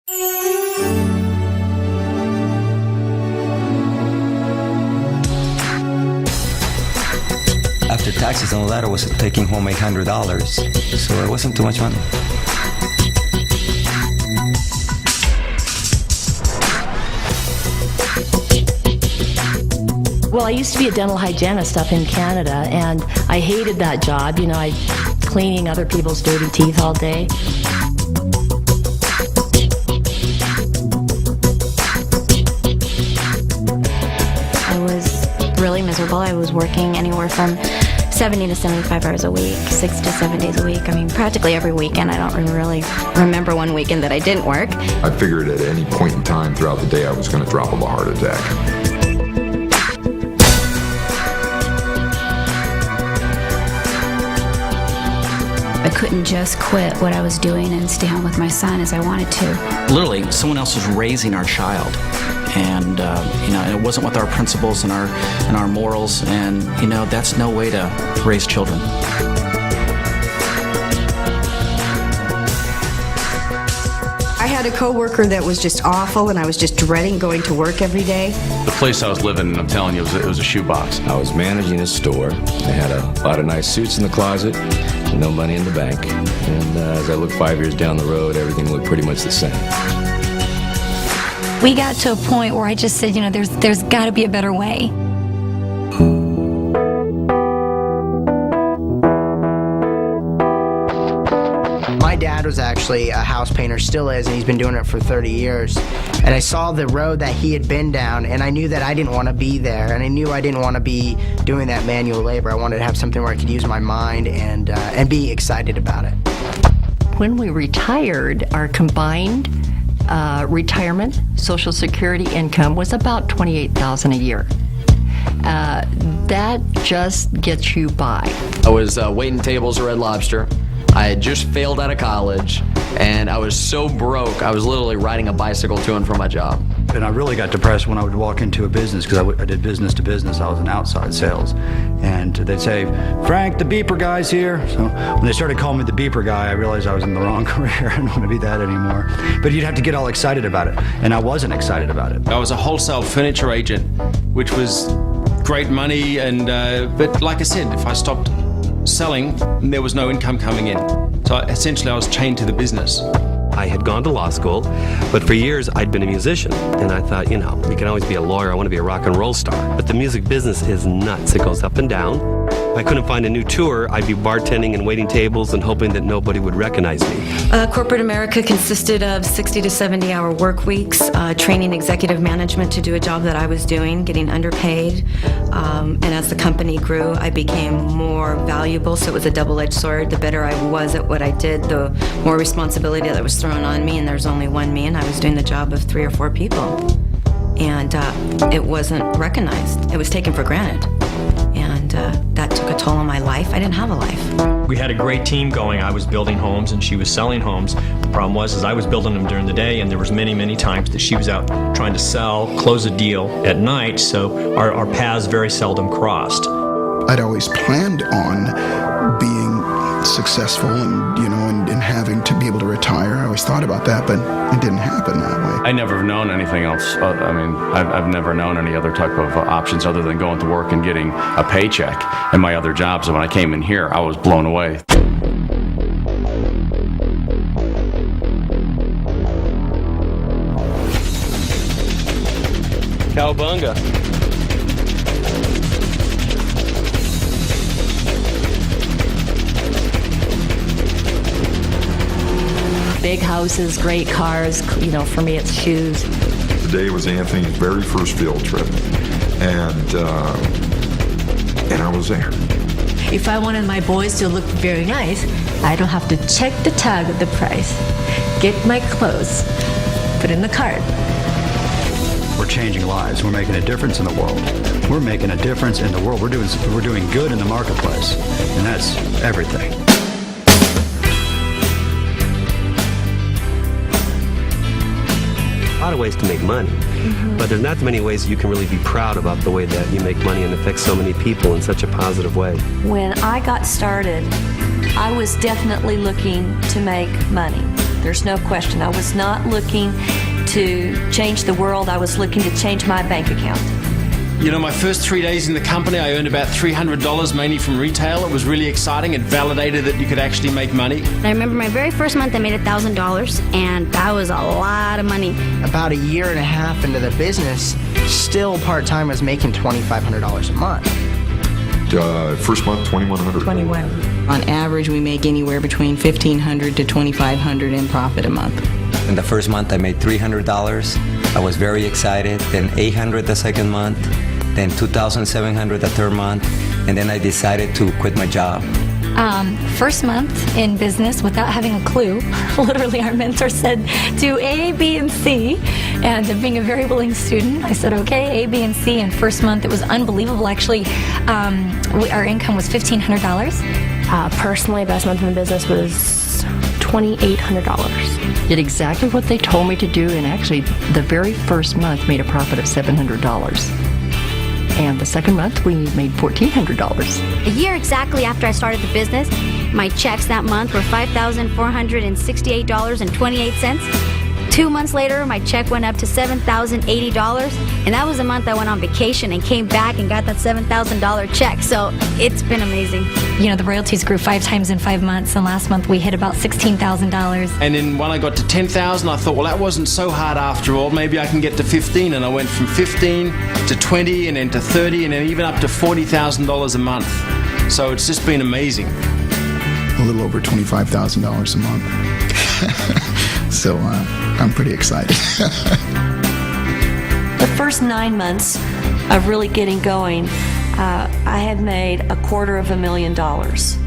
After taxes and all that, I was taking home $800, so it wasn't too much money. Well, I used to be a dental hygienist up in Canada, and I hated that job. You know, I cleaning other people's dirty teeth all day. I was really miserable. I was working anywhere from 70 to 75 hours a week, 6 to 7 days a week. I mean, practically every weekend. I don't really remember one weekend that I didn't work. I figured at any point in time throughout the day I was going to drop of a heart attack. I couldn't just quit what I was doing and stay home with my son as I wanted to. Literally, someone else was raising our child. And, it wasn't with our principles and our morals. And, that's no way to raise children. I had a coworker that was just awful, and I was just dreading going to work every day. The place I was living in, I'm telling you, it was a shoebox. I was managing a store. I had a lot of nice suits in the closet, no money in the bank. And as I looked 5 years down the road, everything looked pretty much the same. We got to a point where I just said, there's got to be a better way. My dad was actually a house painter, still is, and he's been doing it for 30 years. And I saw the road that he had been down, and I knew that I didn't want to be there, and I knew I didn't want to be doing that manual labor. I wanted to have something where I could use my mind and be excited about it. When we retired, our combined retirement Social Security income was about $28,000 a year. That just gets you by. I was waiting tables at Red Lobster. I had just failed out of college, and I was so broke, I was literally riding a bicycle to and from my job. And I really got depressed when I would walk into a business, because I did business to business. I was in outside sales. And they'd say, "Frank, the beeper guy's here." So when they started calling me the beeper guy, I realized I was in the wrong career. I don't want to be that anymore. But you'd have to get all excited about it. And I wasn't excited about it. I was a wholesale furniture agent, which was great money. But like I said, if I stopped selling, there was no income coming in. So essentially I was chained to the business. I had gone to law school, but for years I'd been a musician. And I thought, you can always be a lawyer. I want to be a rock and roll star. But the music business is nuts. It goes up and down. If I couldn't find a new tour, I'd be bartending and waiting tables and hoping that nobody would recognize me. Corporate America consisted of 60 to 70 hour work weeks, training executive management to do a job that I was doing, getting underpaid. And as the company grew, I became more valuable, so it was a double-edged sword. The better I was at what I did, the more responsibility that was thrown on me, and there's only one me, and I was doing the job of 3 or 4 people. And it wasn't recognized. It was taken for granted. And that took a toll on my life. I didn't have a life. We had a great team going. I was building homes and she was selling homes. The problem was I was building them during the day, and there was many times that she was out trying to sell, close a deal at night, so our paths very seldom crossed. I'd always planned on being successful and having to be able to retire. I always thought about that, but it didn't happen that way. I never have known anything else. I've never known any other type of options other than going to work and getting a paycheck in my other jobs. And when I came in here, I was blown away. Cowabunga. Big houses, great cars. For me, it's shoes. Today was Anthony's very first field trip, and I was there. If I wanted my boys to look very nice, I don't have to check the tag of the price. Get my clothes, put in the cart. We're changing lives. We're making a difference in the world. We're making a difference in the world. We're doing good in the marketplace, and that's everything. A lot of ways to make money, but there's not many ways you can really be proud about the way that you make money and affect so many people in such a positive way. When I got started, I was definitely looking to make money. There's no question. I was not looking to change the world. I was looking to change my bank account. You know, my first 3 days in the company, I earned about $300, mainly from retail. It was really exciting. It validated that you could actually make money. I remember my very first month I made $1,000, and that was a lot of money. About a year and a half into the business, still part-time, I was making $2,500 a month. First month, $2,100. 21. On average, we make anywhere between $1,500 to $2,500 in profit a month. In the first month, I made $300. I was very excited. Then $800 the second month. Then $2,700 the third month. And then I decided to quit my job. First month in business without having a clue. Literally, our mentor said, do A, B, and C. And being a very willing student, I said, okay, A, B, and C. And first month, it was unbelievable. Actually, our income was $1,500. Personally, best month in the business was $2,800. Did exactly what they told me to do, and actually, the very first month made a profit of $700. And the second month, we made $1,400. A year exactly after I started the business, my checks that month were $5,468.28. 2 months later, my check went up to $7,080, and that was the month I went on vacation and came back and got that $7,000 check. So it's been amazing. You know, the royalties grew 5 times in 5 months, and last month we hit about $16,000. And then when I got to 10,000, I thought, well, that wasn't so hard after all. Maybe I can get to 15. And I went from 15 to 20 and then to 30 and then even up to $40,000 a month. So it's just been amazing. A little over $25,000 a month. So I'm pretty excited. The first 9 months of really getting going, I had made $250,000.